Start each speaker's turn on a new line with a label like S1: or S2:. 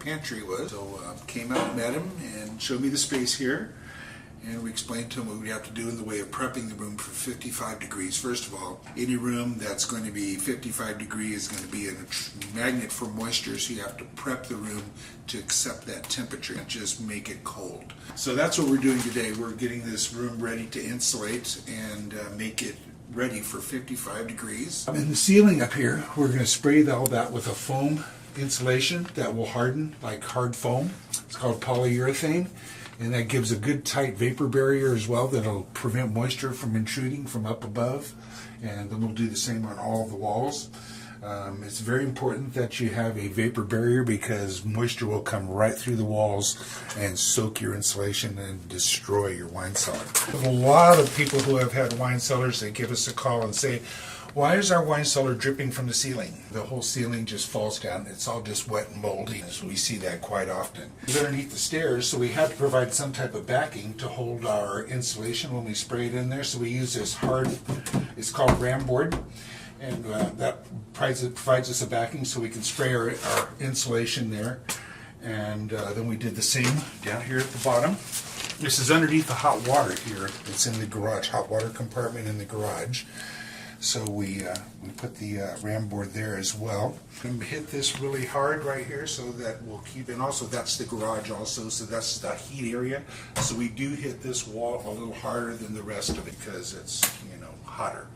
S1: pantry was. So came out, met him, and showed me the space here. And we explained to him what we have to do in the way of prepping the room for 55 degrees. First of all, any room that's going to be 55 degrees is going to be a magnet for moisture, so you have to prep the room to accept that temperature and just make it cold. So that's what we're doing today. We're getting this room ready to insulate and make it ready for 55 degrees. In the ceiling up here, we're going to spray all that with a foam insulation that will harden like hard foam. It's called polyurethane. And that gives a good tight vapor barrier as well that'll prevent moisture from intruding from up above. And then we'll do the same on all the walls. It's very important that you have a vapor barrier because moisture will come right through the walls and soak your insulation and destroy your wine cellar. A lot of people who have had wine cellars, they give us a call and say, why is our wine cellar dripping from the ceiling? The whole ceiling just falls down. It's all just wet and moldy. So we see that quite often. It's underneath the stairs, so we have to provide some type of backing to hold our insulation when we spray it in there. So we use this hard, it's called ram board, and that provides us a backing so we can spray our insulation there. And then we did the same down here at the bottom. This is underneath the hot water here. It's in the garage, hot water compartment in the garage. So we put the ram board there as well. And hit this really hard right here so that we'll keep, and also that's the garage also, so that's the heat area. So we do hit this wall a little harder than the rest of it because it's, hotter.